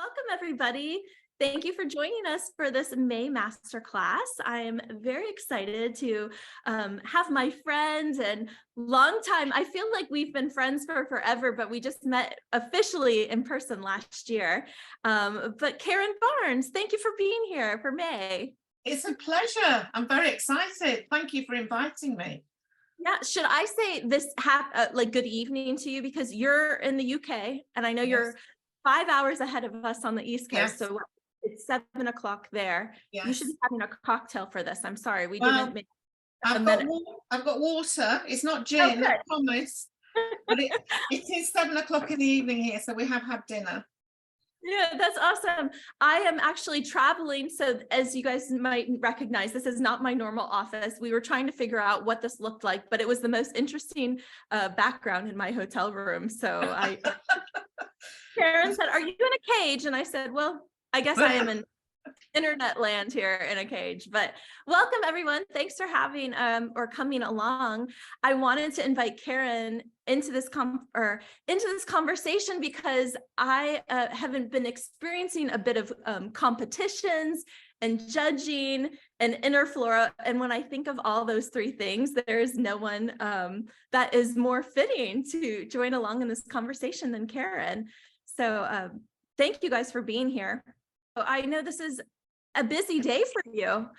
Welcome, everybody. Thank you for joining us for this May Masterclass. I am very excited to have my friends and I feel like we've been friends for forever, but we just met officially in person last year. But Karen Barnes, thank you for being here for May. It's a pleasure. I'm very excited. Thank you for inviting me. Yeah, should I say this like good evening to you because you're in the UK and I know you're 5 hours ahead of us on the East Coast. So it's 7 o'clock there. You should be having a cocktail for this. I'm sorry, we didn't make I've got water. It's not gin, I promise. But it is 7 o'clock in the evening here, so we have had dinner. Yeah, that's awesome. I am actually traveling. So as you guys might recognize, this is not my normal office. We were trying to figure out what this looked like, but it was the most interesting background in my hotel room. So Karen said, "Are you in a cage?" And I said, "Well, I guess I am in internet land here in a cage." But welcome, everyone. Thanks for having or coming along. I wanted to invite Karen into this conversation because I haven't been experiencing a bit of competitions and judging and Interflora. And when I think of all those three things, there is no one that is more fitting to join along in this conversation than Karen. So thank you guys for being here. I know this is a busy day for you.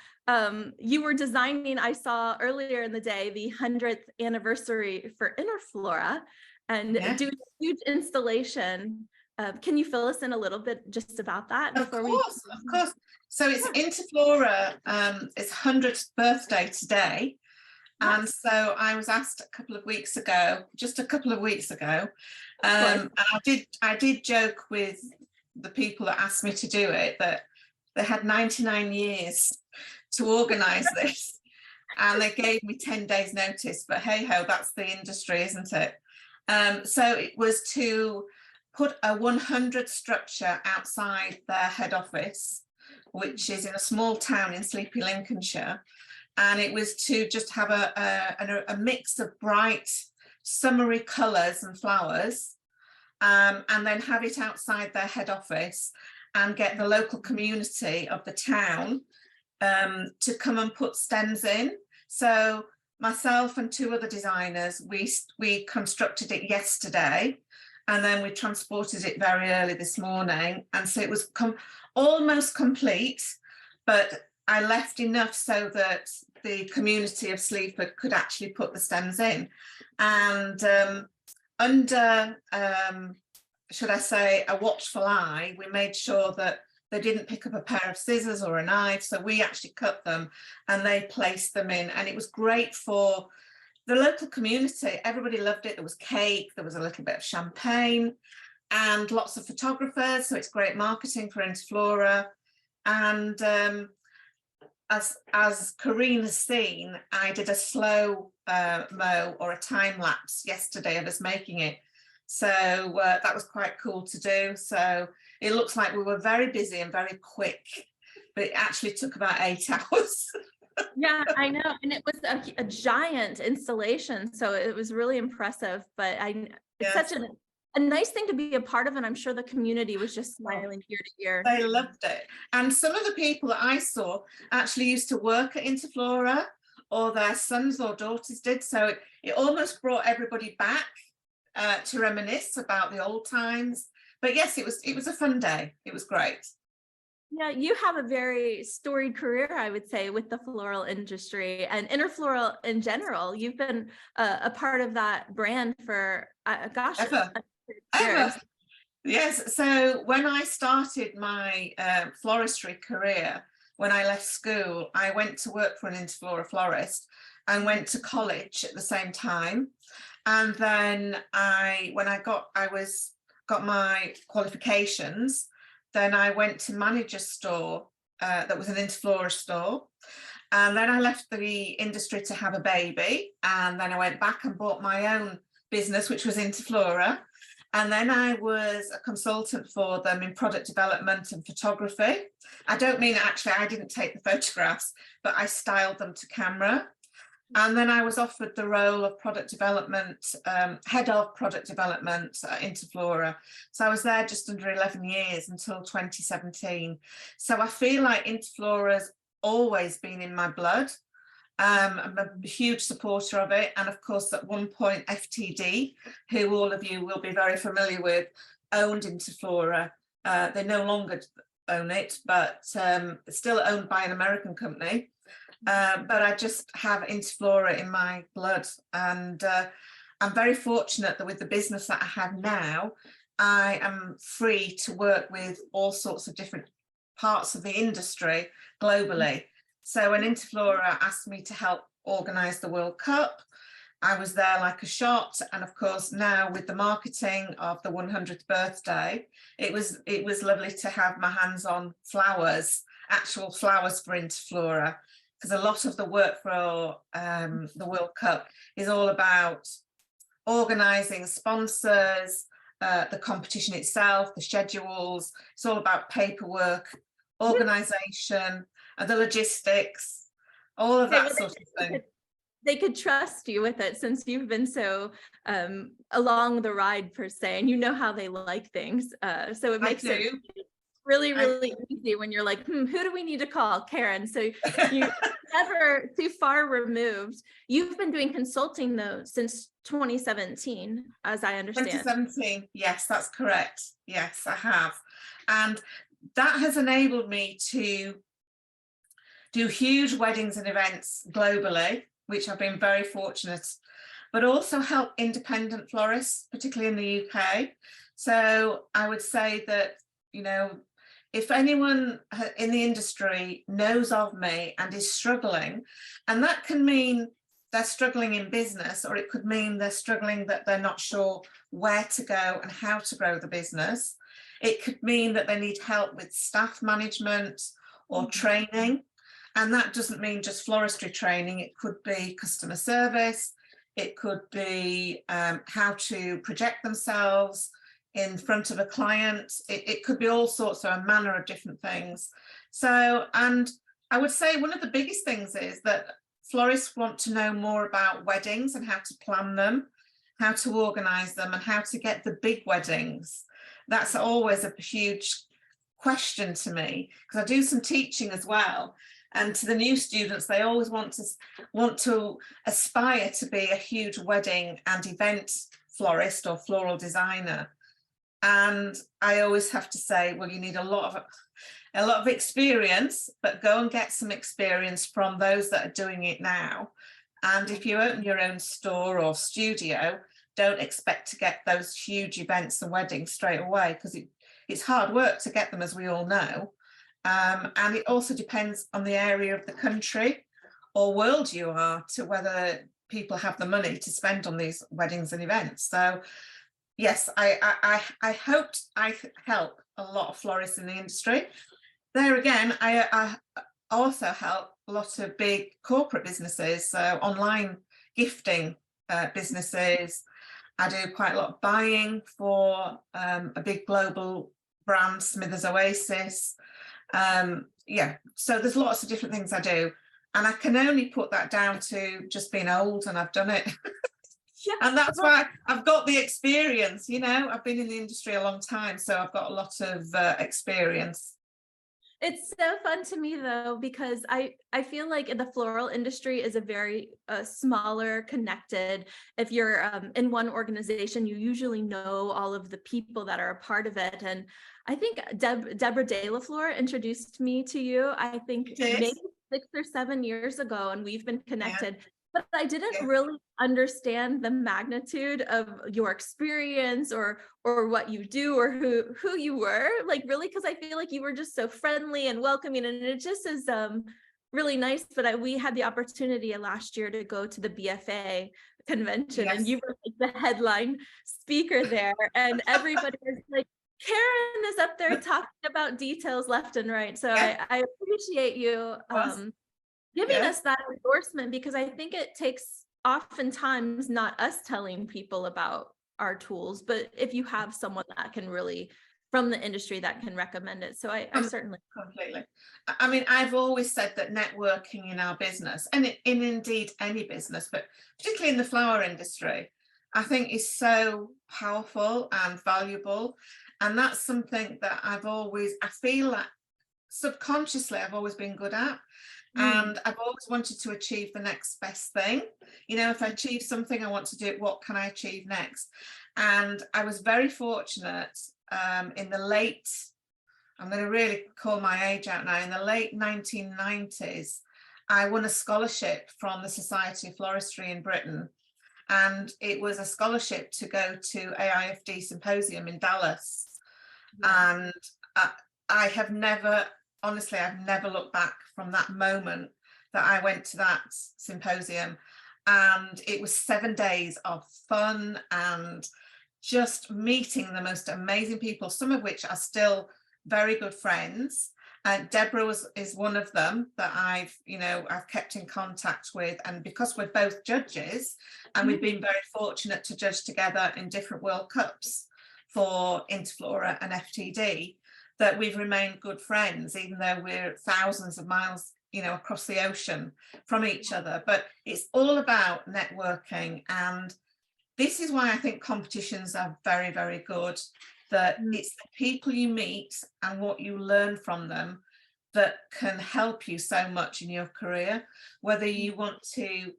You were designing, I saw earlier in the day, the 100th anniversary for Interflora and doing a huge installation. Can you fill us in a little bit just about that? Of course. So it's Interflora, its 100th birthday today. And so I was asked just a couple of weeks ago, and I did joke with the people that asked me to do it that they had 99 years to organize this and they gave me 10 days notice, but hey ho, that's the industry, isn't it? So it was to put a 100 structure outside their head office, which is in a small town in sleepy Lincolnshire, and it was to just have a mix of bright summery colors and flowers, and then have it outside their head office and get the local community of the town to come and put stems in. So myself and two other designers, we constructed it yesterday, and then we transported it very early this morning. And so it was almost complete, but I left enough so that the community of Sleaford could actually put the stems in. And under, should I say, a watchful eye, we made sure that they didn't pick up a pair of scissors or a knife. So we actually cut them and they placed them in. And it was great for the local community. Everybody loved it. There was cake, there was a little bit of champagne and lots of photographers. So it's great marketing for Interflora. And as Corrine has seen, I did a slow mo or a time lapse yesterday of us making it. So that was quite cool to do. So it looks like we were very busy and very quick, but it actually took about 8 hours. Yeah, I know. And it was a giant installation. So it was really impressive, but it's such a nice thing to be a part of. And I'm sure the community was just smiling ear to ear. They loved it. And some of the people that I saw actually used to work at Interflora, or their sons or daughters did. So it almost brought everybody back to reminisce about the old times. But yes, it was a fun day. It was great. Yeah, you have a very storied career, I would say, with the floral industry and Interflora in general. You've been a part of that brand for ever. Yes. So when I started my floristry career, when I left school, I went to work for an Interflora florist and went to college at the same time. And then when I got my qualifications, then I went to manage a store that was an Interflora store. And then I left the industry to have a baby. And then I went back and bought my own business, which was Interflora. And then I was a consultant for them in product development and photography. I don't mean actually I didn't take the photographs, but I styled them to camera. And then I was offered the role of product development, head of product development at Interflora. So I was there just under 11 years until 2017. So I feel like Interflora's always been in my blood. I'm a huge supporter of it. And of course, at one point, FTD, who all of you will be very familiar with, owned Interflora. They no longer own it, but it's still owned by an American company. But I just have Interflora in my blood, and I'm very fortunate that with the business that I have now, I am free to work with all sorts of different parts of the industry globally. So when Interflora asked me to help organise the World Cup, I was there like a shot. And of course, now with the marketing of the 100th birthday, it was lovely to have my hands on flowers, actual flowers for Interflora. Because a lot of the work for the World Cup is all about organising sponsors, the competition itself, the schedules. It's all about paperwork, organisation, and the logistics, all of that sort of thing. They could trust you with it since you've been so along the ride per se, and you know how they like things. So it makes it really, really easy when you're like, who do we need to call? Karen. So you're never too far removed. You've been doing consulting though since 2017, as I understand. 2017, yes, that's correct. Yes, I have. And that has enabled me to do huge weddings and events globally, which I've been very fortunate, but also help independent florists, particularly in the UK. So I would say that, you know, if anyone in the industry knows of me and is struggling, and that can mean they're struggling in business, or it could mean they're struggling that they're not sure where to go and how to grow the business. It could mean that they need help with staff management or training. And that doesn't mean just floristry training. It could be customer service. It could be how to project themselves in front of a client. It could be all sorts of a manner of different things. So, and I would say one of the biggest things is that florists want to know more about weddings and how to plan them, how to organize them, and how to get the big weddings. That's always a huge question to me, because I do some teaching as well. And to the new students, they always want to aspire to be a huge wedding and event florist or floral designer. And I always have to say, well, you need a lot of experience, but go and get some experience from those that are doing it now. And if you open your own store or studio, don't expect to get those huge events and weddings straight away, because it's hard work to get them, as we all know. And it also depends on the area of the country or world you are, to whether people have the money to spend on these weddings and events. So yes, I hoped I help a lot of florists in the industry. There again, I also help a lot of big corporate businesses, so online gifting businesses. I do quite a lot of buying for a big global brand, Smithers Oasis. Yeah, so there's lots of different things I do, and I can only put that down to just being old, and I've done it. Yeah. And that's why I've got the experience, you know, I've been in the industry a long time, so I've got a lot of experience. It's so fun to me though, because I feel like the floral industry is a very smaller, connected. If you're in one organization, you usually know all of the people that are a part of it. And I think Deborah De La Flor introduced me to you, I think maybe 6 or 7 years ago, and we've been connected. Yeah. But I didn't really understand the magnitude of your experience or what you do or who you were, like, really, because I feel like you were just so friendly and welcoming, and it just is really nice. But we had the opportunity last year to go to the BFA convention, and you were like the headline speaker there, and everybody was like, Karen is up there talking about details left and right. So I appreciate you giving us that endorsement, because I think it takes oftentimes not us telling people about our tools, but if you have someone that can really from the industry that can recommend it. So I certainly completely. I mean, I've always said that networking in our business, and in indeed any business, but particularly in the flower industry, I think is so powerful and valuable. And that's something that I feel like subconsciously I've always been good at. And I've always wanted to achieve the next best thing. You know, if I achieve something, I want to do it. What can I achieve next? And I was very fortunate in the late, I'm going to really call my age out now, in the late 1990s, I won a scholarship from the Society of Floristry in Britain. And it was a scholarship to go to AIFD Symposium in Dallas. And I have never, honestly, I've never looked back from that moment that I went to that symposium. And it was 7 days of fun and just meeting the most amazing people, some of which are still very good friends. Deborah is one of them that I've kept in contact with. And because we're both judges and we've been very fortunate to judge together in different World Cups for Interflora and FTD, that we've remained good friends, even though we're thousands of miles, across the ocean from each other. But it's all about networking. And this is why I think competitions are very, very good, that it's the people you meet and what you learn from them that can help you so much in your career, whether you want to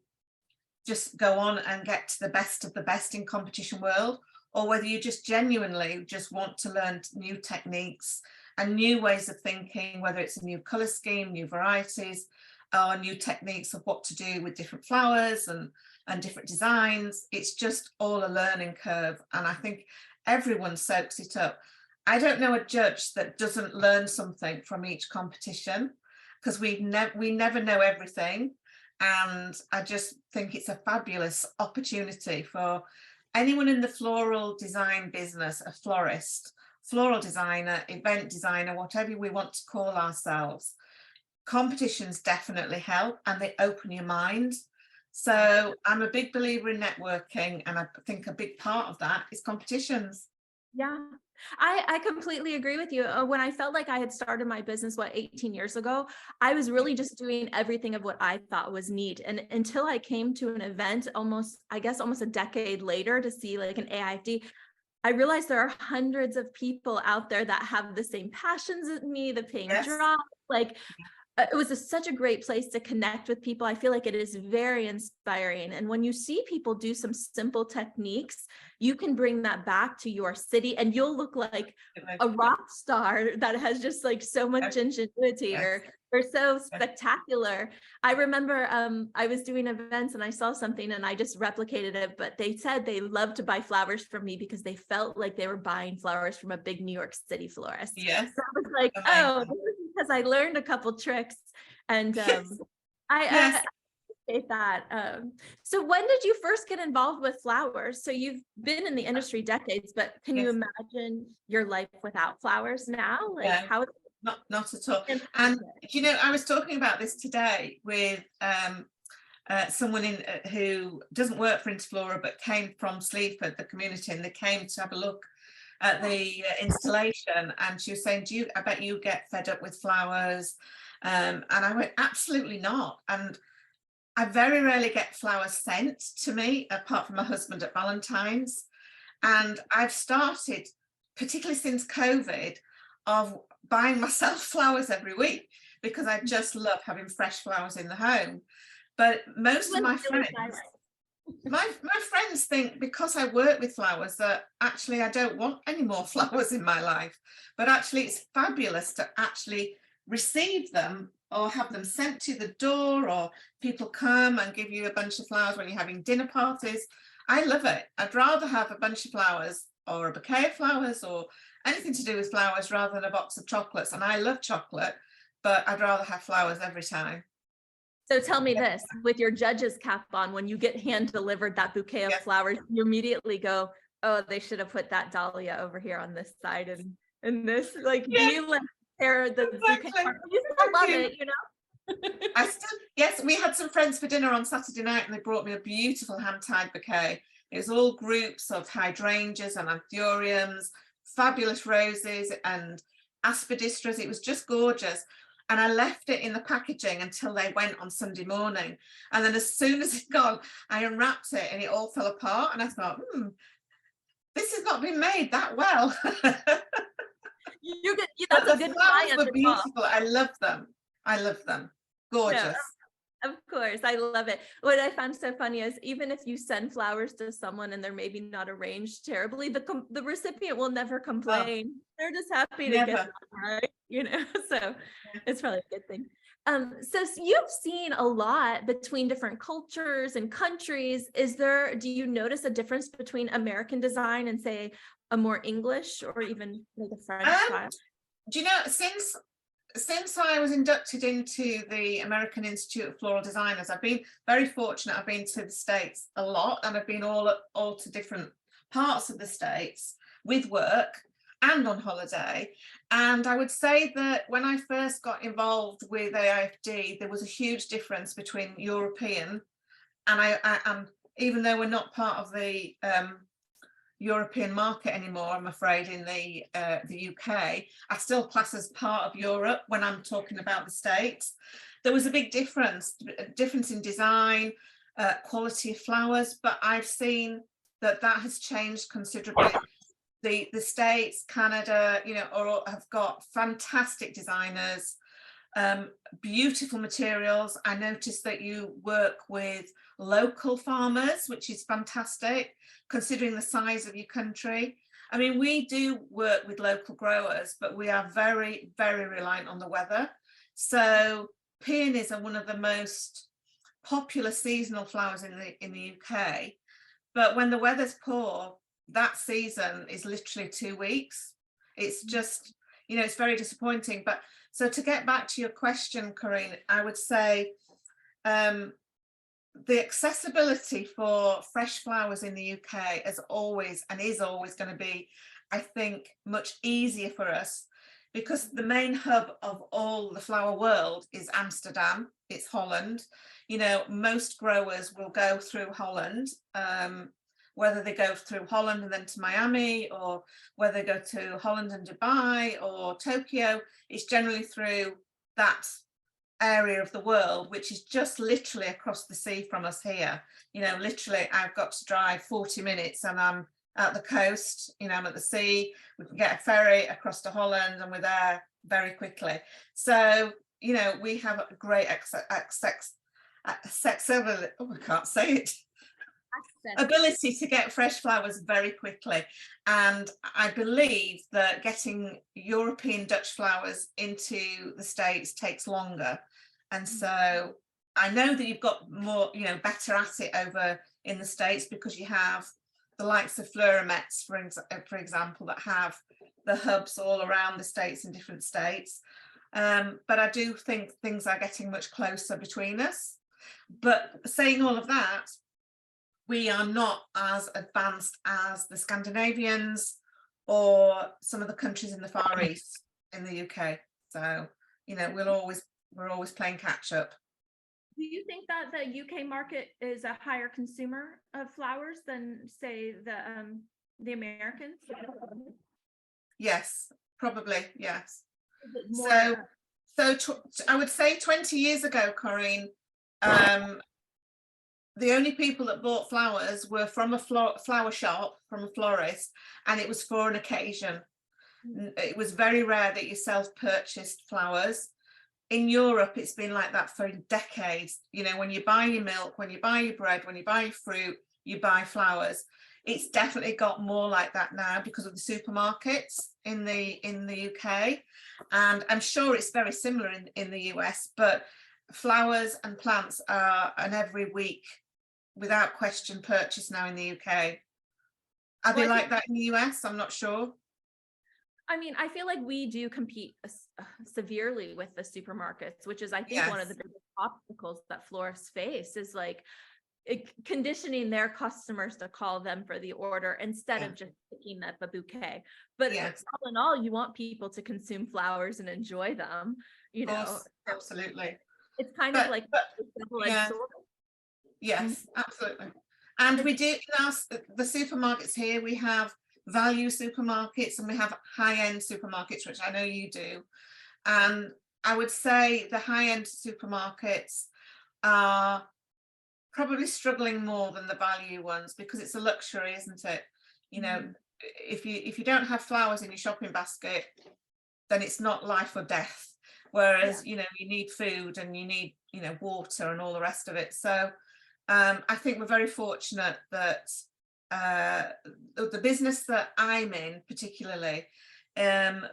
just go on and get to the best of the best in competition world, or whether you just genuinely just want to learn new techniques and new ways of thinking, whether it's a new color scheme, new varieties, or new techniques of what to do with different flowers and different designs. It's just all a learning curve. And I think everyone soaks it up. I don't know a judge that doesn't learn something from each competition, because we never know everything. And I just think it's a fabulous opportunity for anyone in the floral design business, a florist, floral designer, event designer, whatever we want to call ourselves. Competitions definitely help, and they open your mind. So I'm a big believer in networking, and I think a big part of that is competitions. Yeah, I completely agree with you. When I felt like I had started my business, 18 years ago, I was really just doing everything of what I thought was neat. And until I came to an event almost a decade later to see like an AIFD, I realized there are hundreds of people out there that have the same passions as me, the same draw, like it was such a great place to connect with people. I feel like it is very inspiring. And when you see people do some simple techniques, you can bring that back to your city and you'll look like a rock star that has just like so much ingenuity or so spectacular. I remember I was doing events and I saw something and I just replicated it, but they said they loved to buy flowers from me because they felt like they were buying flowers from a big New York City florist. Yes. So I was like, oh, this is because I learned a couple tricks and I appreciate that. So when did you first get involved with flowers? So you've been in the industry decades, but can you imagine your life without flowers now? Like how? Not at all. And I was talking about this today with someone who doesn't work for Interflora but came from Sleaford, the community, and they came to have a look at the installation, and she was saying, I bet you get fed up with flowers? And I went, absolutely not. And I very rarely get flowers sent to me, apart from my husband at Valentine's. And I've started, particularly since COVID, of buying myself flowers every week, because I just love having fresh flowers in the home. But most of my friends, my friends think because I work with flowers that actually I don't want any more flowers in my life. But actually it's fabulous to actually receive them or have them sent to the door, or people come and give you a bunch of flowers when you're having dinner parties. I love it. I'd rather have a bunch of flowers or a bouquet of flowers or anything to do with flowers rather than a box of chocolates. And I love chocolate, but I'd rather have flowers every time. So tell me this, with your judge's cap on, when you get hand delivered that bouquet of flowers, you immediately go, oh, they should have put that dahlia over here on this side and this, like, do you like tear the bouquet apart? You still love it, I still, yes, we had some friends for dinner on Saturday night and they brought me a beautiful hand-tied bouquet. It was all groups of hydrangeas and anthuriums, fabulous roses and aspidistras. It was just gorgeous. And I left it in the packaging until they went on Sunday morning. And then as soon as it gone, I unwrapped it and it all fell apart. And I thought, this has not been made that well. You get, that's a good flowers were client. beautiful. I love them. I love them. Gorgeous. Yeah. Of course, I love it. What I found so funny is even if you send flowers to someone and they're maybe not arranged terribly, the recipient will never complain. They're just happy to get it right, you know. So it's probably a good thing. So you've seen a lot between different cultures and countries. Do you notice a difference between American design and say a more English or even like a French style? Do you know, since I was inducted into the American Institute of Floral Designers, I've been very fortunate. I've been to the States a lot, and I've been all to different parts of the States with work and on holiday. And I would say that when I first got involved with AIFD, there was a huge difference between European and even though we're not part of the European market anymore, I'm afraid, in the UK, I still class as part of Europe when I'm talking about the States. There was a big difference in design, quality of flowers, but I've seen that has changed considerably. The States, Canada, you know, have got fantastic designers, beautiful materials. I noticed that you work with local farmers, which is fantastic, considering the size of your country. I mean, we do work with local growers, but we are very, very reliant on the weather. So peonies are one of the most popular seasonal flowers in the UK. But when the weather's poor, that season is literally 2 weeks. It's just, you know, it's very disappointing. But so to get back to your question, Corrine, I would say the accessibility for fresh flowers in the UK is always going to be, I think, much easier for us, because the main hub of all the flower world is Amsterdam. It's Holland. You know, most growers will go through Holland, whether they go through Holland and then to Miami, or whether they go to Holland and Dubai or Tokyo, it's generally through that area of the world, which is just literally across the sea from us here. You know, literally I've got to drive 40 minutes and I'm at the coast, you know, I'm at the sea. We can get a ferry across to Holland and we're there very quickly. So, you know, we have a great ability to get fresh flowers very quickly. And I believe that getting European Dutch flowers into the States takes longer. And so I know that you've got more, you know, better at it over in the States, because you have the likes of Florimets, for example, that have the hubs all around the States in different states. But I do think things are getting much closer between us. But saying all of that, we are not as advanced as the Scandinavians or some of the countries in the Far East in the UK. So, you know, we're always playing catch up. Do you think that the UK market is a higher consumer of flowers than, say, the Americans? Yes, probably, yes. So I would say 20 years ago, Corrine, the only people that bought flowers were from a flower shop, from a florist, and it was for an occasion. It was very rare that you self-purchased flowers. In Europe, it's been like that for decades. You know, when you buy your milk, when you buy your bread, when you buy your fruit, you buy flowers. It's definitely got more like that now because of the supermarkets in the UK. And I'm sure it's very similar in the US, but flowers and plants are an every week, without question, purchase now in the UK. Are they like that in the US? I'm not sure. I mean, I feel like we do compete severely with the supermarkets, which is, I think, one of the biggest obstacles that florists face is like conditioning their customers to call them for the order instead of just picking up a bouquet. But all in all, you want people to consume flowers and enjoy them, you know. Absolutely. It's kind of like a double-edged sword. Yes, absolutely. And we do, in the supermarkets here, we have value supermarkets and we have high-end supermarkets, which I know you do. And I would say the high-end supermarkets are probably struggling more than the value ones, because it's a luxury, isn't it? You know, if you don't have flowers in your shopping basket, then it's not life or death. Whereas, you know, you need food and you need, you know, water and all the rest of it. So I think we're very fortunate that the business that I'm in particularly,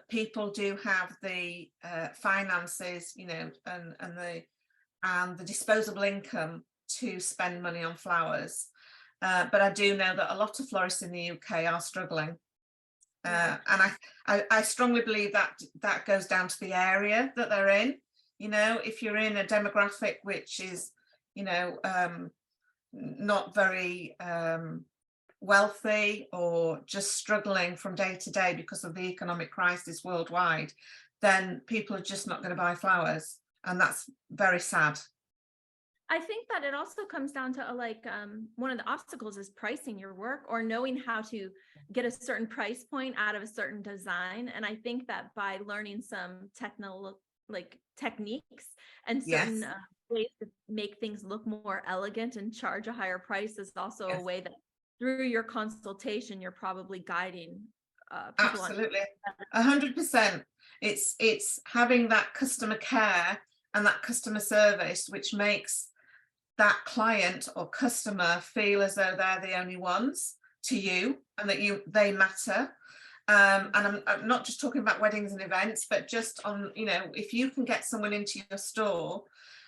people do have the finances, you know, and the disposable income to spend money on flowers. But I do know that a lot of florists in the UK are struggling. And I strongly believe that goes down to the area that they're in. You know, if you're in a demographic which is, you know, not very wealthy, or just struggling from day to day because of the economic crisis worldwide, then people are just not going to buy flowers, and that's very sad. I think that it also comes down to one of the obstacles is pricing your work, or knowing how to get a certain price point out of a certain design. And I think that by learning some techniques and certain ways to make things look more elegant and charge a higher price is also a way that through your consultation, you're probably guiding people. Absolutely, 100%. It's having that customer care and that customer service, which makes that client or customer feel as though they're the only ones to you, and that they matter. And I'm not just talking about weddings and events, but just on, you know, if you can get someone into your store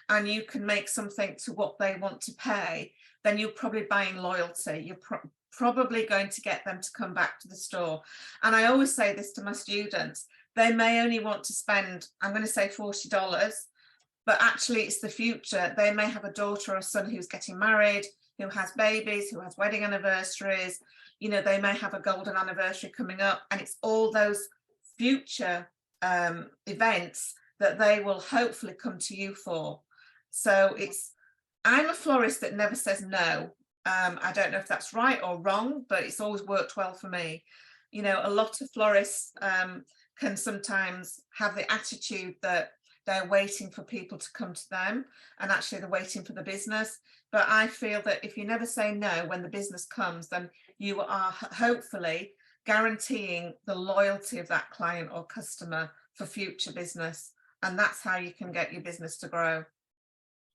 and you can make something to what they want to pay, then you're probably buying loyalty. You're probably going to get them to come back to the store. And I always say this to my students: they may only want to spend, I'm going to say $40, but actually it's the future. They may have a daughter or a son who's getting married, who has babies, who has wedding anniversaries. You know, they may have a golden anniversary coming up, and it's all those future events that they will hopefully come to you for. So I'm a florist that never says no. I don't know if that's right or wrong, but it's always worked well for me. You know, a lot of florists can sometimes have the attitude that they're waiting for people to come to them, and actually they're waiting for the business. But I feel that if you never say no when the business comes, then you are hopefully guaranteeing the loyalty of that client or customer for future business. And that's how you can get your business to grow.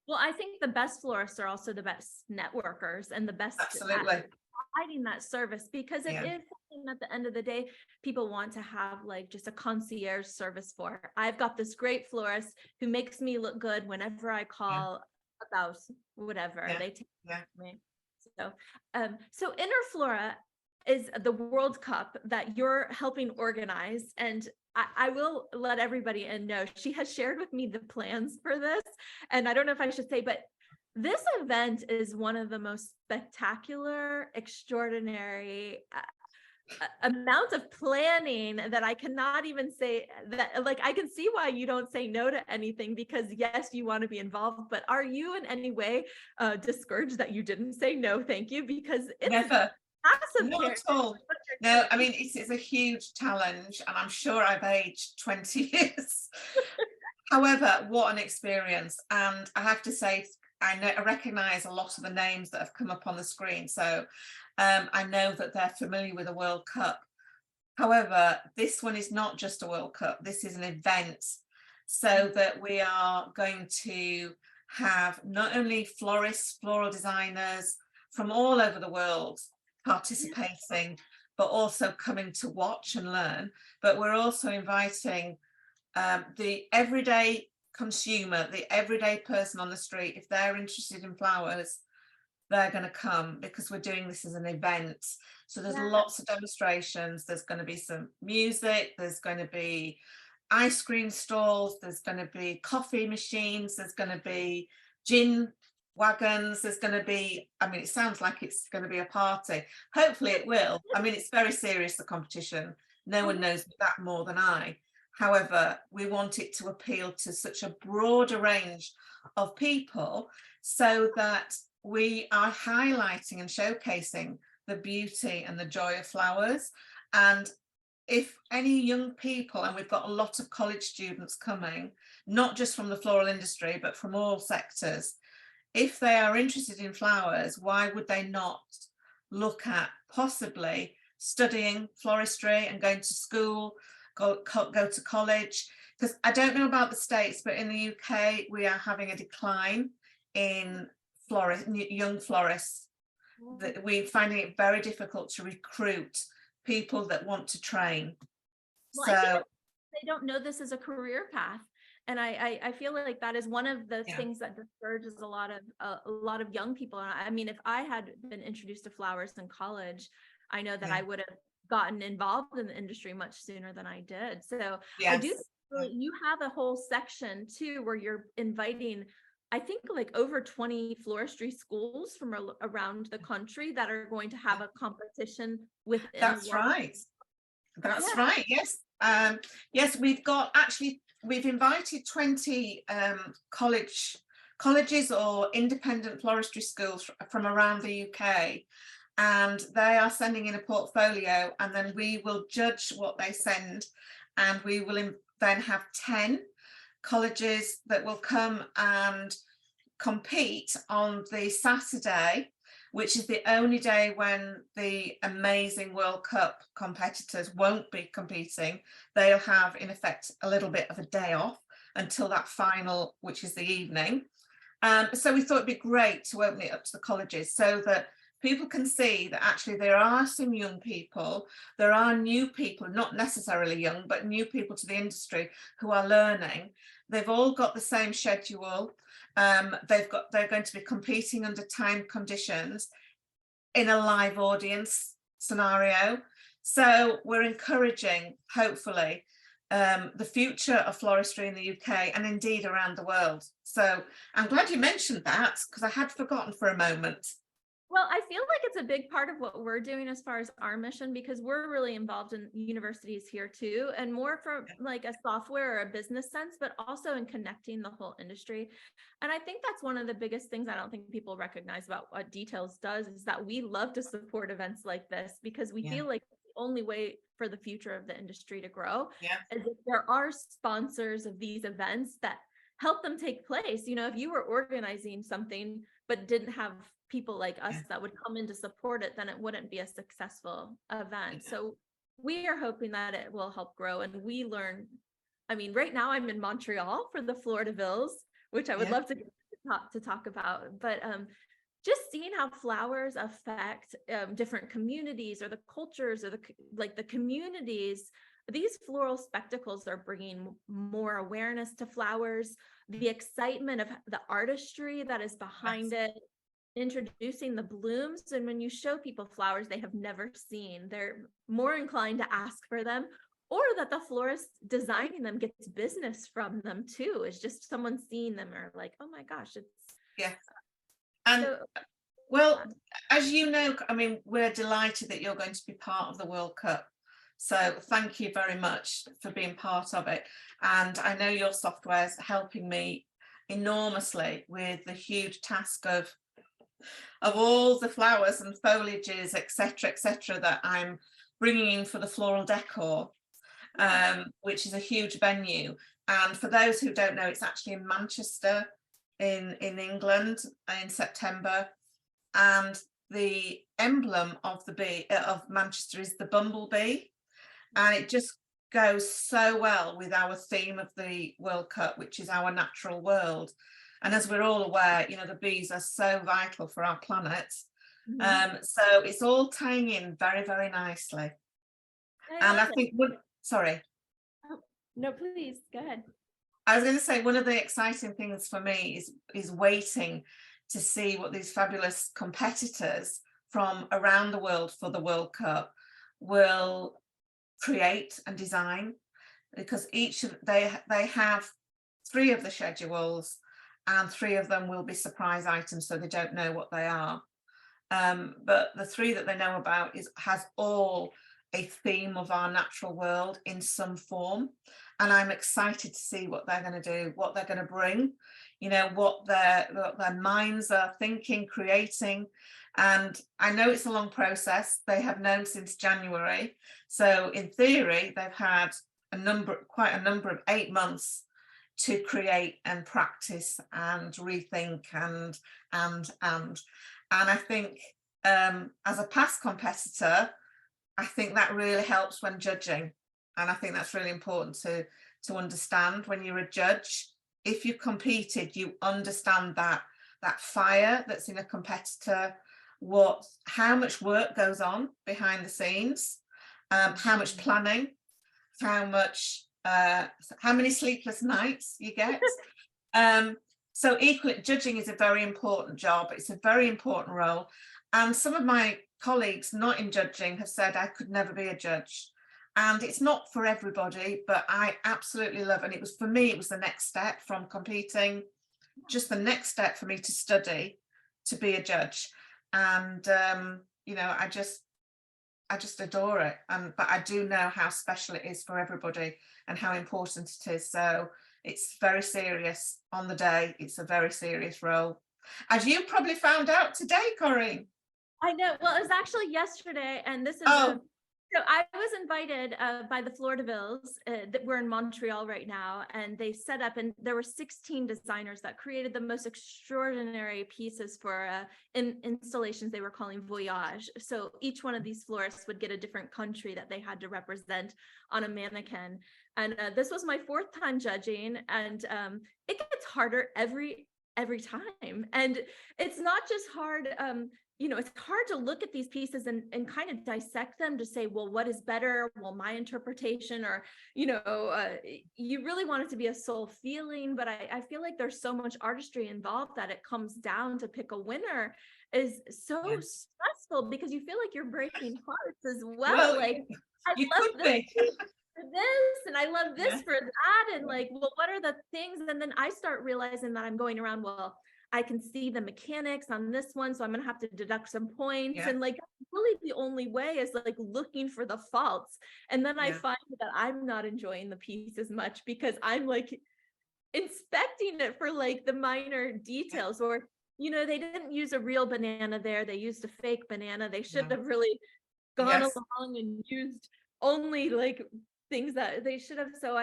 Well, I think the best florists are also the best networkers and the best at providing that service, because it is something at the end of the day people want to have, like just a concierge service for. I've got this great florist who makes me look good whenever I call about whatever they take me. So Interflora is the World Cup that you're helping organize, and I will let everybody know she has shared with me the plans for this. And I don't know if I should say, but this event is one of the most spectacular, extraordinary amount of planning that I cannot even say that, like, I can see why you don't say no to anything, because yes, you want to be involved, but are you in any way discouraged that you didn't say no, thank you? Because it's never. massive. Not at all. No, I mean, it's a huge challenge, and I'm sure I've aged 20 years. However, what an experience. And I have to say, I recognize a lot of the names that have come up on the screen. So I know that they're familiar with the World Cup. However, this one is not just a World Cup. This is an event, so that we are going to have not only florists, floral designers from all over the world participating, but also coming to watch and learn. But we're also inviting the everyday consumer, the everyday person on the street. If they're interested in flowers, they're going to come, because we're doing this as an event. So there's lots of demonstrations, there's going to be some music, there's going to be ice cream stalls, there's going to be coffee machines, there's going to be gin wagons, there's going to be, I mean, it sounds like it's going to be a party. Hopefully it will. I mean, it's very serious, the competition. No one knows that more than I. However, we want it to appeal to such a broader range of people, so that we are highlighting and showcasing the beauty and the joy of flowers. And if any young people, and we've got a lot of college students coming, not just from the floral industry, but from all sectors, if they are interested in flowers, why would they not look at possibly studying floristry and going to school, go to college? Because I don't know about the States, but in the UK, we are having a decline in young florists. That we're finding it very difficult to recruit people that want to train. Well, So I think they don't know this as a career path. And I feel like that is one of the things that discourages a lot of young people. And I mean, if I had been introduced to flowers in college, I know that I would have gotten involved in the industry much sooner than I did. So I do think you have a whole section too where you're inviting, I think, like over 20 floristry schools from around the country that are going to have a competition within. That's right. That's right. Yes. Yes, we've invited 20 colleges or independent floristry schools from around the UK, and they are sending in a portfolio, and then we will judge what they send, and we will then have 10 colleges that will come and compete on the Saturday, which is the only day when the amazing World Cup competitors won't be competing. They'll have, in effect, a little bit of a day off until that final, which is the evening. So we thought it'd be great to open it up to the colleges so that people can see that actually there are some young people, there are new people, not necessarily young, but new people to the industry who are learning. They've all got the same schedule. They're going to be competing under time conditions in a live audience scenario. So we're encouraging, hopefully, the future of floristry in the UK and indeed around the world. So I'm glad you mentioned that, because I had forgotten for a moment. Well, I feel like it's a big part of what we're doing as far as our mission, because we're really involved in universities here too, and more from like a software or a business sense, but also in connecting the whole industry. And I think that's one of the biggest things I don't think people recognize about what Details does, is that we love to support events like this because we feel like it's the only way for the future of the industry to grow. Is if there are sponsors of these events that help them take place. You know, if you were organizing something but didn't have people like us that would come in to support it, then it wouldn't be a successful event. So we are hoping that it will help grow, and we learn. I mean, right now I'm in Montreal for the Florida Villes, which I would love to talk about, but just seeing how flowers affect different communities or the cultures or the communities. These floral spectacles are bringing more awareness to flowers, the excitement of the artistry that is behind it, introducing the blooms. And when you show people flowers they have never seen, they're more inclined to ask for them, or that the florist designing them gets business from them too. It's just someone seeing them or like, oh my gosh, it's And so, well, as you know, I mean, we're delighted that you're going to be part of the World Cup. So thank you very much for being part of it. And I know your software is helping me enormously with the huge task of all the flowers and foliages, etc., that I'm bringing in for the floral decor, which is a huge venue. And for those who don't know, it's actually in Manchester in England in September. And the emblem of of Manchester is the bumblebee. And it just goes so well with our theme of the World Cup, which is our natural world. And as we're all aware, you know, the bees are so vital for our planet. So it's all tying in very, very nicely. And I think, sorry. Oh, no, please, go ahead. I was going to say, one of the exciting things for me is waiting to see what these fabulous competitors from around the world for the World Cup will create and design, because they have 3 of the schedules and 3 of them will be surprise items, so they don't know what they are. But the 3 that they know about has all a theme of our natural world in some form, and I'm excited to see what they're going to do, what they're going to bring, you know, what their minds are thinking, creating. And I know it's a long process. They have known since January. So in theory, they've had quite a number of 8 months to create and practice and rethink and I think as a past competitor, I think that really helps when judging. And I think that's really important to understand when you're a judge. If you competed, you understand that fire that's in a competitor, how much work goes on behind the scenes, how much planning, how many sleepless nights you get. So equally, judging is a very important job. It's a very important role. And some of my colleagues not in judging have said, I could never be a judge. And it's not for everybody, but I absolutely love it. And for me, it was the next step from competing, just the next step for me to study, to be a judge. And, you know, I just adore it. But I do know how special it is for everybody and how important it is. So it's very serious on the day. It's a very serious role. As you probably found out today, Corrine. I know. Well, it was actually yesterday, and this is so I was invited by the Floridavilles that we're in Montreal right now, and they set up, and there were 16 designers that created the most extraordinary pieces for installations they were calling Voyage. So each one of these florists would get a different country that they had to represent on a mannequin. And this was my 4th time judging, and it gets harder every time. And it's not just hard. You know, it's hard to look at these pieces and kind of dissect them to say, well, what is better? Well, my interpretation, or, you know, you really want it to be a soul feeling, but I feel like there's so much artistry involved that it comes down to pick a winner is so stressful, because you feel like you're breaking hearts as well. Like, I love this for this, and I love this for that. And like, well, what are the things? And then I start realizing that I'm going around, well, I can see the mechanics on this one, so I'm going to have to deduct some points. And like, really the only way is like looking for the faults. And then I find that I'm not enjoying the piece as much, because I'm like inspecting it for like the minor details, or, you know, they didn't use a real banana there. They used a fake banana. They should have really gone along and used only like things that they should have. So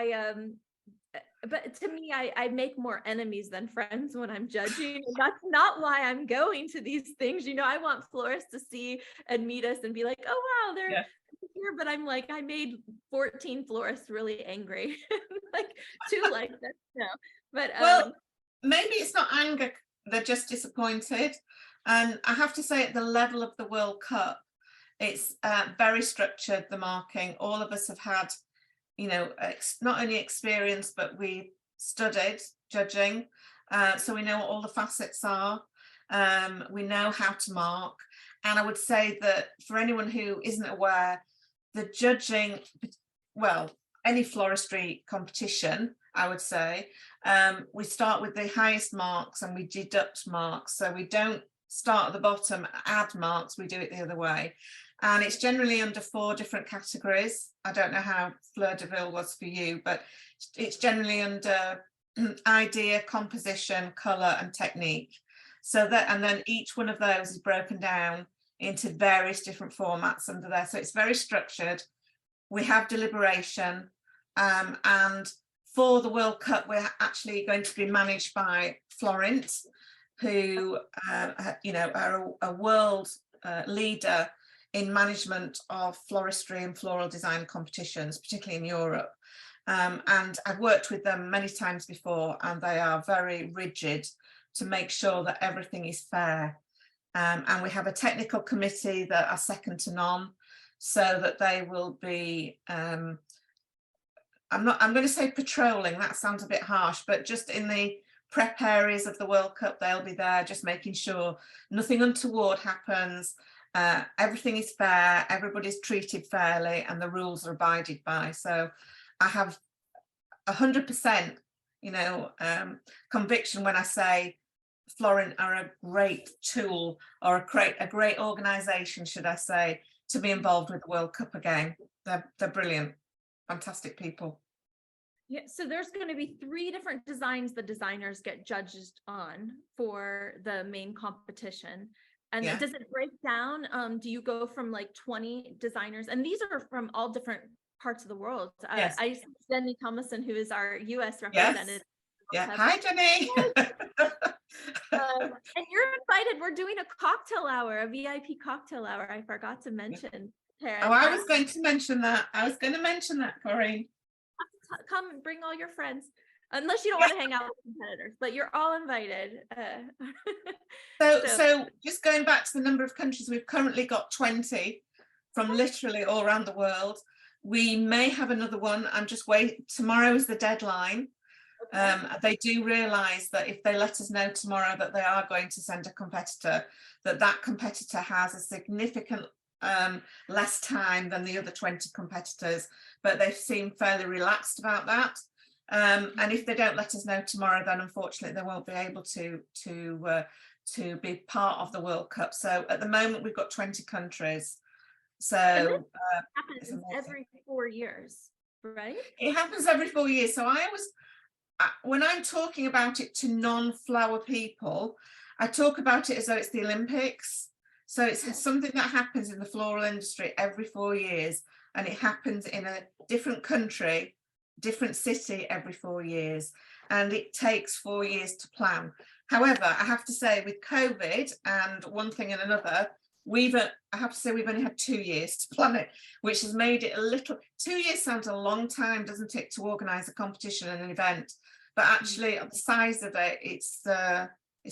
but to me, I make more enemies than friends when I'm judging. And that's not why I'm going to these things. You know, I want florists to see and meet us and be like, oh, wow, they're here. But I'm like, I made 14 florists really angry. Like 2 like that. No, but well, maybe it's not anger. They're just disappointed. And I have to say, at the level of the World Cup, it's very structured, the marking. All of us have had, you know, not only experience, but we studied judging. So we know what all the facets are. We know how to mark. And I would say that for anyone who isn't aware, the judging, well, any floristry competition, I would say, we start with the highest marks and we deduct marks. So we don't start at the bottom, add marks, we do it the other way. And it's generally under 4 different categories. I don't know how Fleur de Ville was for you, but it's generally under idea, composition, colour and technique. So that, and then each one of those is broken down into various different formats under there. So it's very structured. We have deliberation, and for the World Cup, we're actually going to be managed by Florint, who you know, are a world leader in management of floristry and floral design competitions, particularly in Europe. And I've worked with them many times before, and they are very rigid to make sure that everything is fair. And we have a technical committee that are second to none, so that they will be, I'm going to say patrolling, that sounds a bit harsh, but just in the prep areas of the World Cup, they'll be there just making sure nothing untoward happens. Everything is fair, everybody's treated fairly, and the rules are abided by. So I have 100%, you know, conviction when I say Florint are a great tool, or a great organisation, should I say, to be involved with the World Cup again. They're brilliant, fantastic people. Yeah, so there's going to be 3 different designs the designers get judged on for the main competition. And Yeah. does it break down? Do you go from like 20 designers? And these are from all different parts of the world. Yes. I see Jenny Thomason, who is our US Yes. representative. Yeah. Hi, Jenny. And you're invited. We're doing a cocktail hour, a VIP cocktail hour. I forgot to mention. Karen. Oh, I was going to mention that. Corrine. Come, bring all your friends. Unless you don't want to hang out with competitors, but you're all invited. So just going back to the number of countries, we've currently got 20 from literally all around the world. We may have another one. I'm just waiting. Tomorrow is the deadline. Okay. They do realise that if they let us know tomorrow that they are going to send a competitor, that competitor has a significant less time than the other 20 competitors, but they seem fairly relaxed about that. And if they don't let us know tomorrow, then unfortunately they won't be able to be part of the World Cup. So at the moment we've got 20 countries. So happens every 4 years, right? It happens every 4 years. So I always, when I'm talking about it to non-flower people, I talk about it as though it's the Olympics. So it's something that happens in the floral industry every 4 years, and it happens in a different country, different city every 4 years, and it takes 4 years to plan. However, I have to say with COVID and one thing and another, I have to say we've only had 2 years to plan it, which has made it a little, 2 years sounds a long time, doesn't it, to organise a competition and an event, but actually the size of it, it's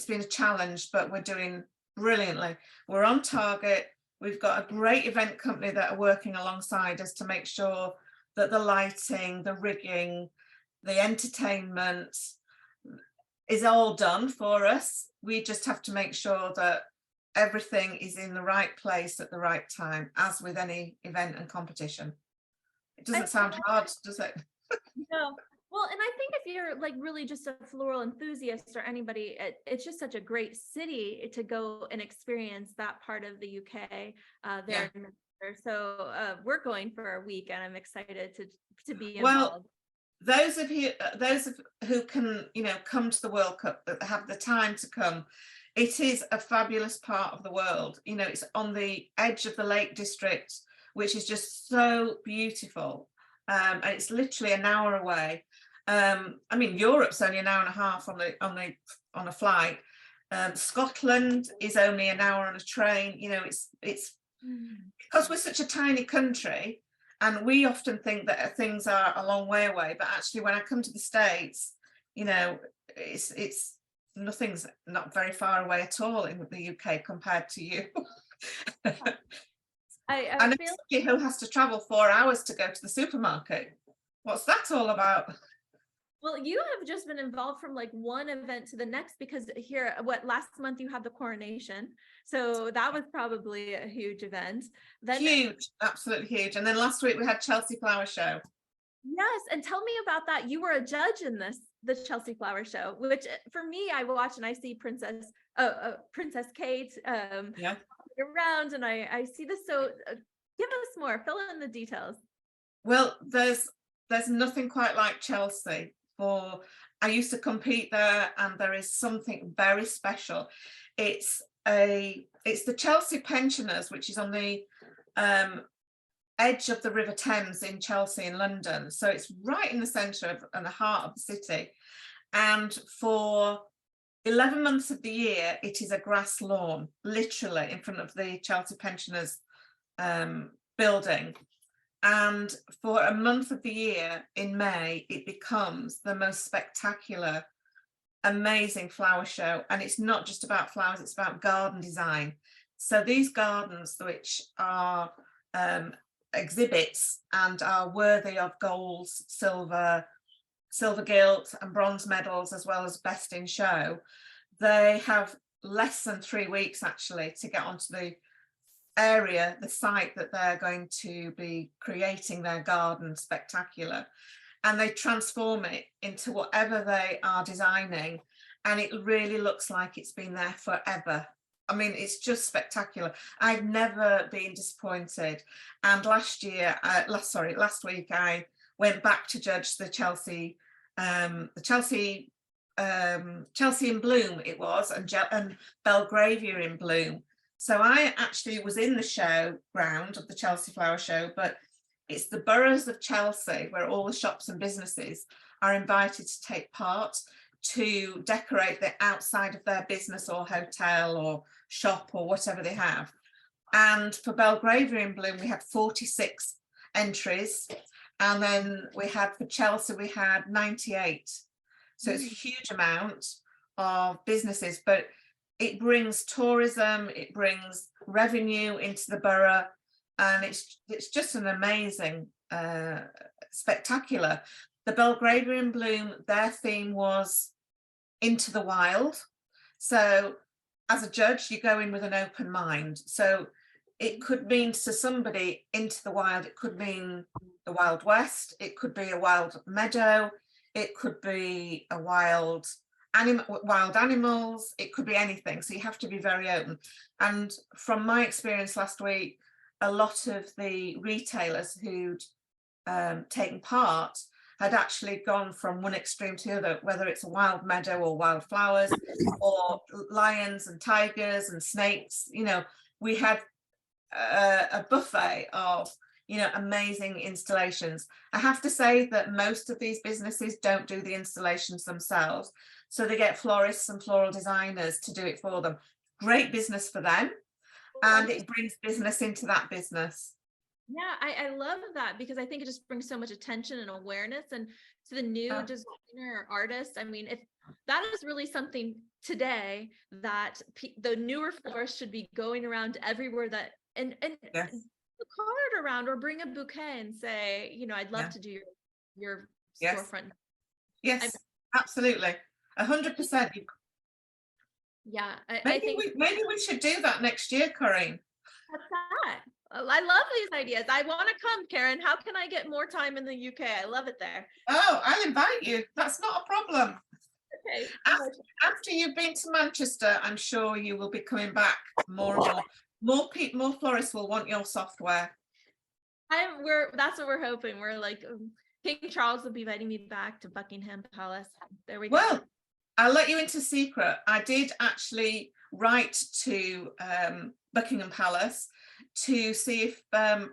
been a challenge, but we're doing brilliantly. We're on target. We've got a great event company that are working alongside us to make sure that the lighting, the rigging, the entertainment is all done for us. We just have to make sure that everything is in the right place at the right time, as with any event and competition. It doesn't sound hard, does it? No. Well, and I think if you're like really just a floral enthusiast or anybody, it's just such a great city to go and experience that part of the UK there. Yeah. So we're going for a week, and I'm excited to be involved. Well, those who can, come to the World Cup, that have the time to come, it is a fabulous part of the world. It's on the edge of the Lake District, which is just so beautiful. And it's literally an hour away. I mean, Europe's only an hour and a half on a flight. Scotland is only an hour on a train. It's because we're such a tiny country, and we often think that things are a long way away. But actually, when I come to the States, it's nothing's not very far away at all in the UK compared to you. I feel who has to travel 4 hours to go to the supermarket. What's that all about? Well, you have just been involved from like one event to the next, because here, last month you had the coronation. So that was probably a huge event. Huge, absolutely huge. And then last week we had Chelsea Flower Show. Yes. And tell me about that. You were a judge in the Chelsea Flower Show, which for me, I watch and I see Princess Kate around, and I see this. So give us more, fill in the details. Well, there's nothing quite like Chelsea. I used to compete there, and there is something very special. It's the Chelsea Pensioners, which is on the edge of the River Thames in Chelsea in London. So it's right in the centre and the heart of the city. And for 11 months of the year, it is a grass lawn, literally in front of the Chelsea Pensioners building. And for a month of the year in May, it becomes the most spectacular, amazing flower show. And it's not just about flowers, it's about garden design. So these gardens, which are exhibits and are worthy of gold, silver gilt and bronze medals, as well as best in show, they have less than 3 weeks actually to get onto the area, the site that they're going to be creating their garden spectacular, and they transform it into whatever they are designing, and it really looks like it's been there forever. I mean, it's just spectacular. I've never been disappointed. And last week I went back to judge the Chelsea in Bloom it was, and Belgravia in Bloom. So I actually was in the show ground of the Chelsea Flower Show, but it's the boroughs of Chelsea where all the shops and businesses are invited to take part to decorate the outside of their business or hotel or shop or whatever they have. And for Belgravia in Bloom, we had 46 entries. And then we had for Chelsea, we had 98. So it's a huge amount of businesses, but it brings tourism, it brings revenue into the borough, and it's just an amazing, spectacular. The Belgravia in Bloom, their theme was into the wild. So as a judge, you go in with an open mind. So it could mean to somebody into the wild, it could mean the Wild West, it could be a wild meadow, it could be a wild animals, it could be anything. So you have to be very open. And from my experience last week, a lot of the retailers who'd taken part had actually gone from one extreme to the other, whether it's a wild meadow or wildflowers or lions and tigers and snakes. You know, we had a buffet of, you know, amazing installations. I have to say that most of these businesses don't do the installations themselves. So they get florists and floral designers to do it for them. Great business for them. And it brings business into that business. Yeah, I love that, because I think it just brings so much attention and awareness and to the new designer or artist. I mean, if that is really something today that the newer florists should be going around everywhere that and Yes. a card around or bring a bouquet and say, you know, I'd love to do your storefront. Yes, absolutely. 100%. Yeah, Maybe I think maybe we should do that next year, Corrine. that's that. I love these ideas. I want to come, Karen. How can I get more time in the UK? I love it there. Oh, I'll invite you. That's not a problem. Okay. After you've been to Manchester, I'm sure you will be coming back more and more. More florists will want your software. That's what we're hoping. We're like, King Charles will be inviting me back to Buckingham Palace. There we go. Well, I'll let you into a secret. I did actually write to Buckingham Palace to see if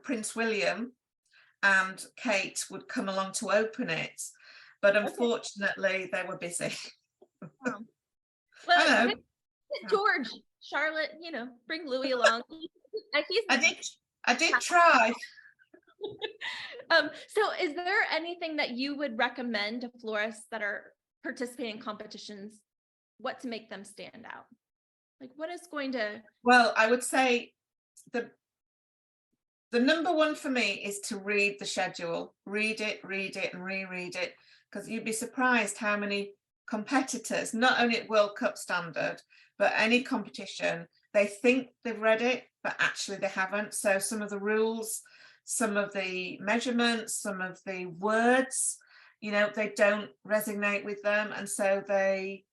Prince William and Kate would come along to open it, but unfortunately they were busy. Well, Hello. George, Charlotte, you know, bring Louis along. I did try. So is there anything that you would recommend to florists that are participating in competitions, what to make them stand out? Like, what is going to... Well, I would say the number one for me is to read the schedule. Read it and reread it, because you'd be surprised how many competitors, not only at World Cup standard, but any competition, they think they've read it, but actually they haven't. So some of the rules, some of the measurements, some of the words, you know, they don't resonate with them. And so they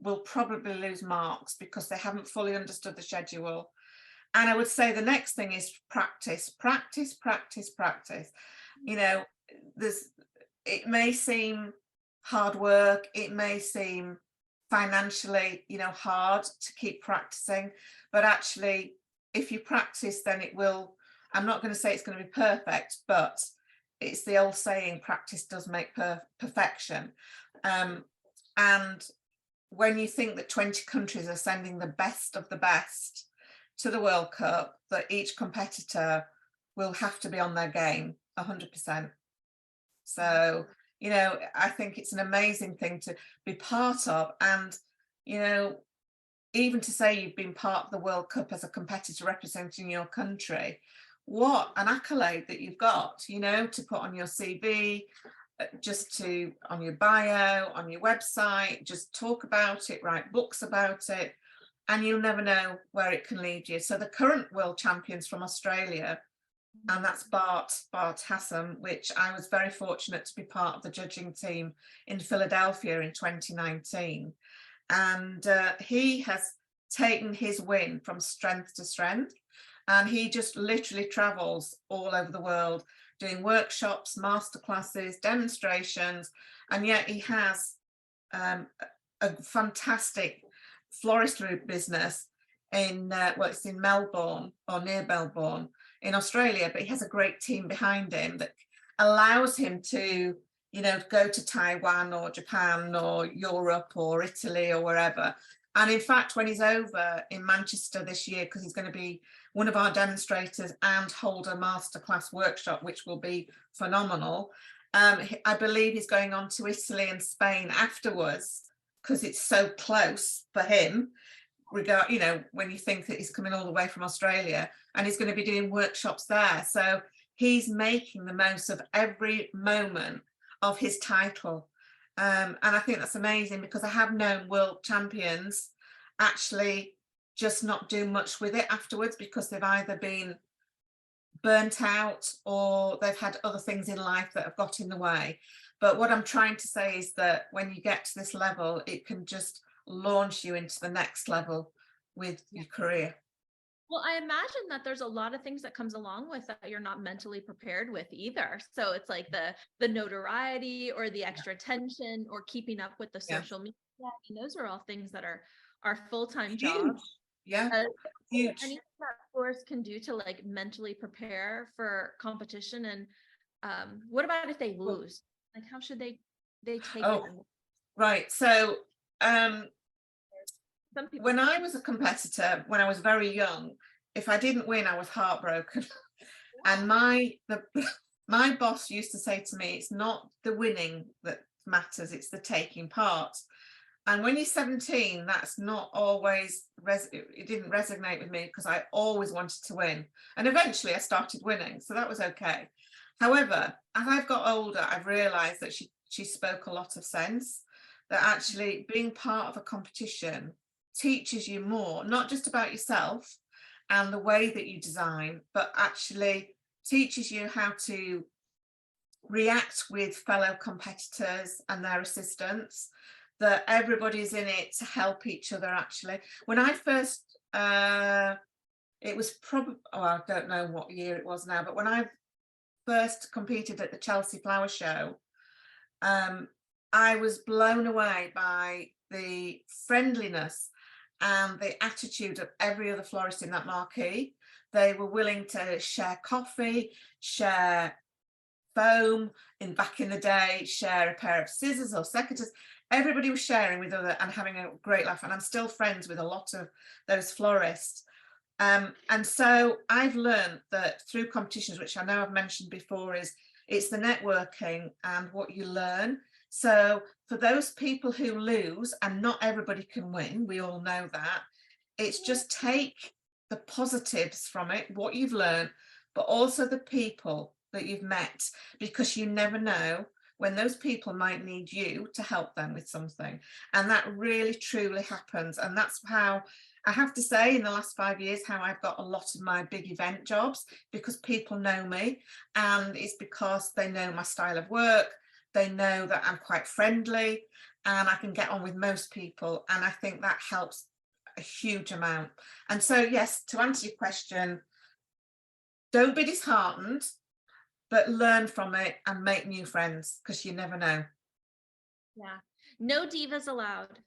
will probably lose marks because they haven't fully understood the schedule. And I would say the next thing is practice. You know, it may seem hard work, it may seem financially, you know, hard to keep practicing, but actually if you practice, then it will, I'm not going to say it's going to be perfect, but it's the old saying, practice does make perfection. And when you think that 20 countries are sending the best of the best to the World Cup, that each competitor will have to be on their game 100%. So, you know, I think it's an amazing thing to be part of. And, you know, even to say you've been part of the World Cup as a competitor representing your country, what an accolade that you've got, you know, to put on your CV, just to on your bio, on your website, just talk about it, write books about it, and you'll never know where it can lead you. So the current world champions from Australia, and that's Bart Hassam, which I was very fortunate to be part of the judging team in Philadelphia in 2019. And he has taken his win from strength to strength. And he just literally travels all over the world doing workshops, masterclasses, demonstrations. And yet he has a fantastic floristry business in well, it's in Melbourne or near Melbourne in Australia, but he has a great team behind him that allows him to, you know, go to Taiwan or Japan or Europe or Italy or wherever. And in fact, when he's over in Manchester this year, because he's going to be one of our demonstrators and hold a masterclass workshop, which will be phenomenal. I believe he's going on to Italy and Spain afterwards because it's so close for him. You know, when you think that he's coming all the way from Australia, and he's going to be doing workshops there. So he's making the most of every moment of his title. And I think that's amazing, because I have known world champions actually just not do much with it afterwards, because they've either been burnt out or they've had other things in life that have got in the way. But what I'm trying to say is that when you get to this level, it can just launch you into the next level with your career. Well, I imagine that there's a lot of things that comes along with that you're not mentally prepared with either. So it's like the notoriety or the extra attention or keeping up with the social media. And those are all things that are full-time jobs. Yeah, huge. Anything that florists can do to like mentally prepare for competition. And what about if they lose? Like, how should they take it? Right. So when I was a competitor, when I was very young, if I didn't win, I was heartbroken. And my boss used to say to me, it's not the winning that matters, it's the taking part. And when you're 17, that's not always, it didn't resonate with me, because I always wanted to win. And eventually I started winning, so that was okay. However, as I've got older, I've realized that she spoke a lot of sense, that actually being part of a competition teaches you more, not just about yourself and the way that you design, but actually teaches you how to react with fellow competitors and their assistants, that everybody's in it to help each other. Actually, when I first, it was probably, I don't know what year it was now, but when I first competed at the Chelsea Flower Show, I was blown away by the friendliness and the attitude of every other florist in that marquee. They were willing to share coffee, share foam, back in the day, share a pair of scissors or secateurs. Everybody was sharing with other and having a great laugh. And I'm still friends with a lot of those florists. And so I've learned that through competitions, which I know I've mentioned before, it's the networking and what you learn. So for those people who lose, and not everybody can win, we all know that, it's just take the positives from it, what you've learned, but also the people that you've met, because you never know when those people might need you to help them with something. And that really truly happens. And that's how, I have to say, in the last 5 years, how I've got a lot of my big event jobs, because people know me, and it's because they know my style of work. They know that I'm quite friendly and I can get on with most people. And I think that helps a huge amount. And so, yes, to answer your question, don't be disheartened, but learn from it and make new friends, because you never know. Yeah, no divas allowed.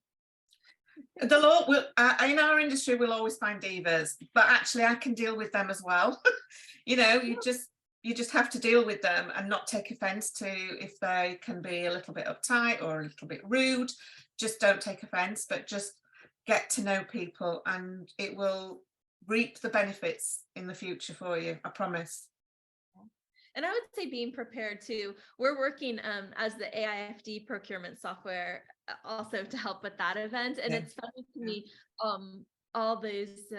The law will, in our industry, we'll always find divas, but actually I can deal with them as well. You know, you just have to deal with them and not take offense to if they can be a little bit uptight or a little bit rude. Just don't take offense, but just get to know people, and it will reap the benefits in the future for you, I promise. And I would say being prepared too. We're working as the AIFD procurement software also to help with that event. And it's funny to me, all those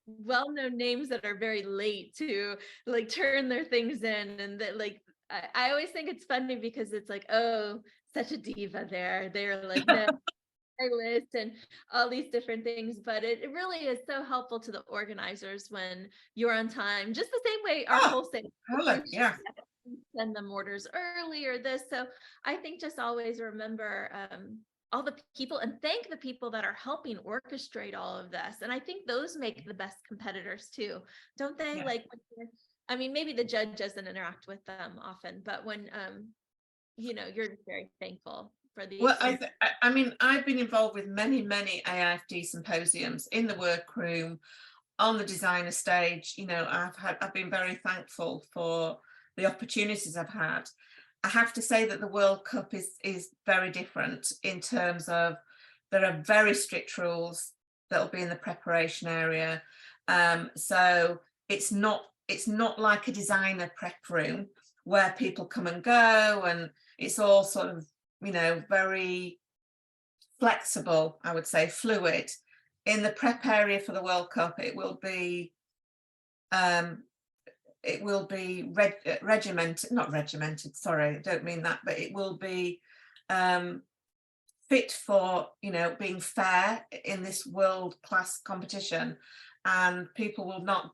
well-known names that are very late to like turn their things in. And that, like, I always think it's funny because it's like, oh, such a diva there. They're like, no. List and all these different things, but it really is so helpful to the organizers when you're on time, just the same way our wholesale send them orders early or this. So I think just always remember all the people and thank the people that are helping orchestrate all of this. And I think those make the best competitors too, don't they? Like, I mean, maybe the judge doesn't interact with them often, but when you know, you're very thankful for these? Well, I mean, I've been involved with many AIFD symposiums in the workroom, on the designer stage. You know, I've been very thankful for the opportunities I've had. I have to say that the World Cup is very different in terms of there are very strict rules that will be in the preparation area. So it's not like a designer prep room where people come and go, and it's all sort of, you know, very flexible, I would say, fluid. In the prep area for the World Cup, it will be regimented, not regimented, sorry, I don't mean that, but it will be fit for, you know, being fair in this world-class competition. And people will not,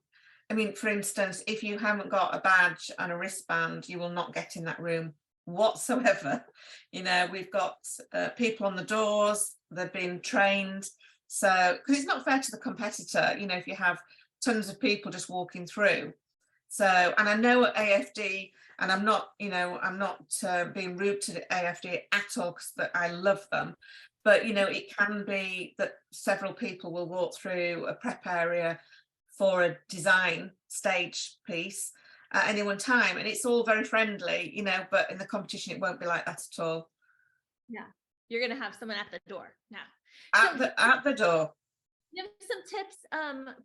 I mean, for instance, if you haven't got a badge and a wristband, you will not get in that room whatsoever. You know, we've got people on the doors, they've been trained. So, because it's not fair to the competitor, you know, if you have tons of people just walking through. So, and I know at AFD, and I'm not, you know, I'm not being rude to the AFD at all, because I love them. But, you know, it can be that several people will walk through a prep area for a design stage piece at any one time. And it's all very friendly, you know, but in the competition, it won't be like that at all. Yeah, you're going to have someone at the door now. At the door. Give some tips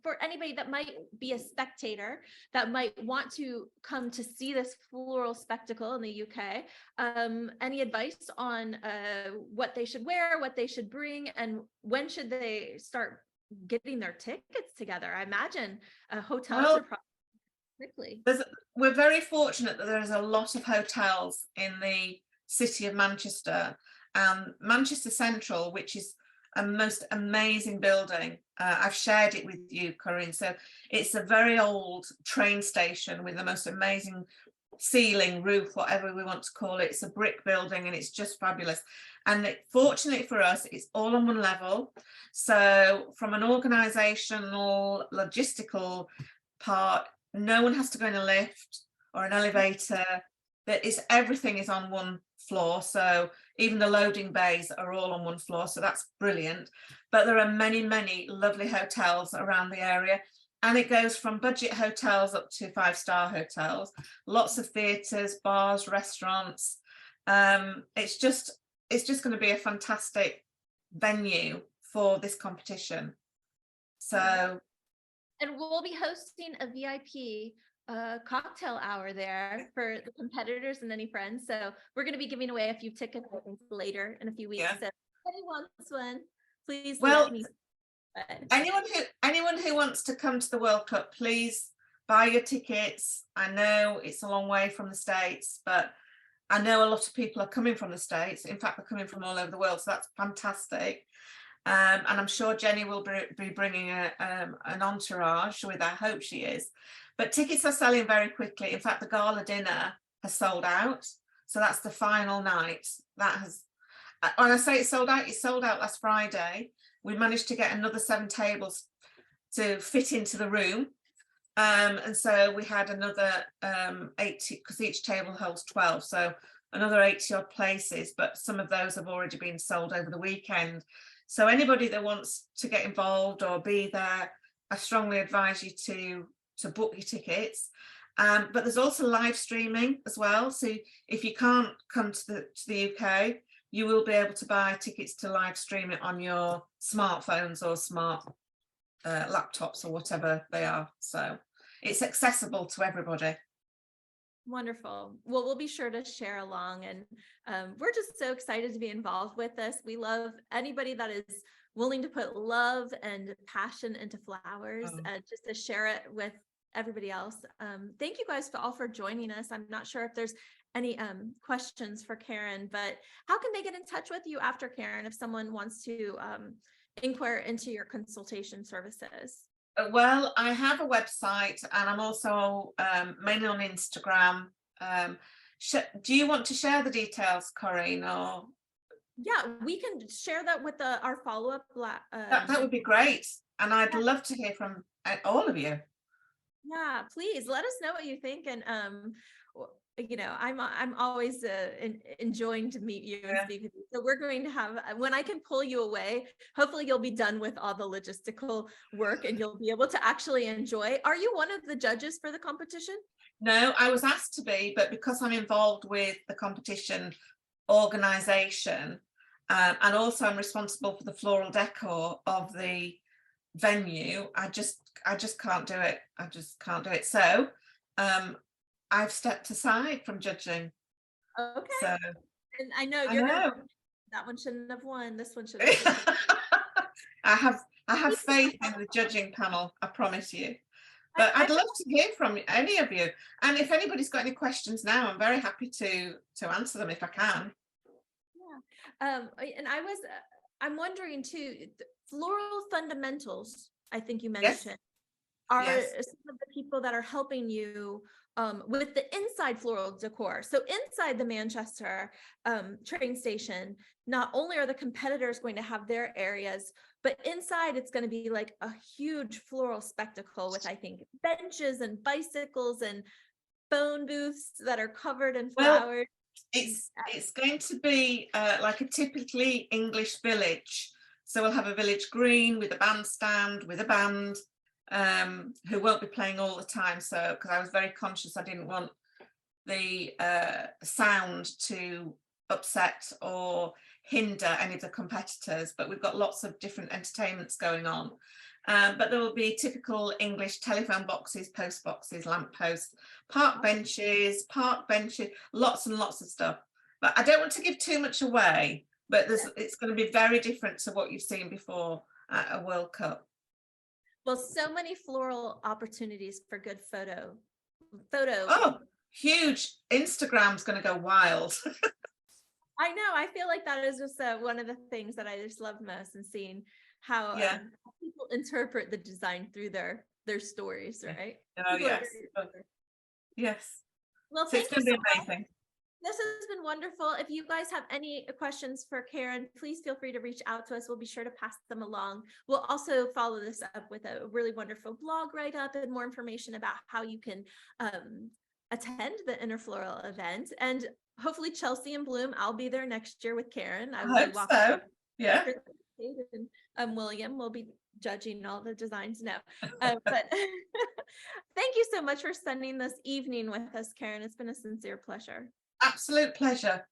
for anybody that might be a spectator that might want to come to see this floral spectacle in the UK. Any advice on what they should wear, what they should bring, and when should they start getting their tickets together? I imagine hotels are probably quickly. We're very fortunate that there's a lot of hotels in the city of Manchester, and Manchester Central, which is a most amazing building. I've shared it with you, Corrine. So it's a very old train station with the most amazing ceiling, roof, whatever we want to call it. It's a brick building and it's just fabulous. And fortunately for us, it's all on one level. So from an organisational, logistical part, no one has to go in a lift or an elevator. Everything is on one floor. So even the loading bays are all on one floor. So that's brilliant. But there are many lovely hotels around the area. And it goes from budget hotels up to 5-star hotels, lots of theatres, bars, restaurants. It's just going to be a fantastic venue for this competition. So, and we'll be hosting a VIP cocktail hour there for the competitors and any friends. So we're going to be giving away a few tickets later in a few weeks. Yeah. So if anyone wants one, please let me. Anyone who wants to come to the World Cup, please buy your tickets. I know it's a long way from the States, but I know a lot of people are coming from the States. In fact, they're coming from all over the world, so that's fantastic. And I'm sure Jenny will be bringing an entourage with her. I hope she is. But tickets are selling very quickly. In fact, the gala dinner has sold out. So that's the final night. That has, when I say it sold out last Friday. We managed to get another 7 tables to fit into the room. And so we had another 80, because each table holds 12. So another 80 odd places, but some of those have already been sold over the weekend. So anybody that wants to get involved or be there, I strongly advise you to book your tickets. But there's also live streaming as well. So if you can't come to the UK, you will be able to buy tickets to live stream it on your smartphones or smart laptops or whatever they are. So it's accessible to everybody. Wonderful. Well, we'll be sure to share along, and we're just so excited to be involved with this. We love anybody that is willing to put love and passion into flowers just to share it with everybody else. Thank you guys all for joining us. I'm not sure if there's any questions for Karen, but how can they get in touch with you after, Karen, if someone wants to inquire into your consultation services? Well, I have a website and I'm also mainly on Instagram. Do you want to share the details, Corrine? Or yeah, we can share that with our follow-up. That would be great. And I'd love to hear from all of you. Yeah, please let us know what you think. And I'm always enjoying to meet you and Yeah. speak with you. So we're going to have, when I can pull you away, hopefully you'll be done with all the logistical work and you'll be able to actually enjoy. Are you one of the judges for the competition? No, I was asked to be, but because I'm involved with the competition organisation, and also I'm responsible for the floral decor of the venue, I just can't do it. I just can't do it. So I've stepped aside from judging. Okay. So And I know I you're know. that one shouldn't have won. This one should have won. I have faith in the judging panel, I promise you. But I'd love to hear from any of you. And if anybody's got any questions now, I'm very happy to answer them if I can. Yeah. And I'm wondering too, floral fundamentals, I think you mentioned, are some of the people that are helping you with the inside floral decor. So inside the Manchester train station, not only are the competitors going to have their areas, but inside it's going to be like a huge floral spectacle with, I think, benches and bicycles and phone booths that are covered in flowers. It's going to be like a typically English village. So we'll have a village green with a bandstand, with a band, who won't be playing all the time. So, because I was very conscious, I didn't want the sound to upset or hinder any of the competitors, but we've got lots of different entertainments going on. But there will be typical English telephone boxes, post boxes, lamp posts, park benches, lots and lots of stuff. But I don't want to give too much away, but it's going to be very different to what you've seen before at a World Cup. Well, so many floral opportunities for good photo. Oh, huge. Instagram's going to go wild. I know. I feel like that is just one of the things that I just love most, and seeing how people interpret the design through their stories, right? Oh, yes. Yes. Well, so it's going to be amazing. This has been wonderful. If you guys have any questions for Karen, please feel free to reach out to us. We'll be sure to pass them along. We'll also follow this up with a really wonderful blog write-up and more information about how you can attend the Interfloral event. And hopefully Chelsea and Bloom, I'll be there next year with Karen. I hope so. Yeah. And William will be judging all the designs now. But thank you so much for spending this evening with us, Karen. It's been a sincere pleasure. Absolute pleasure.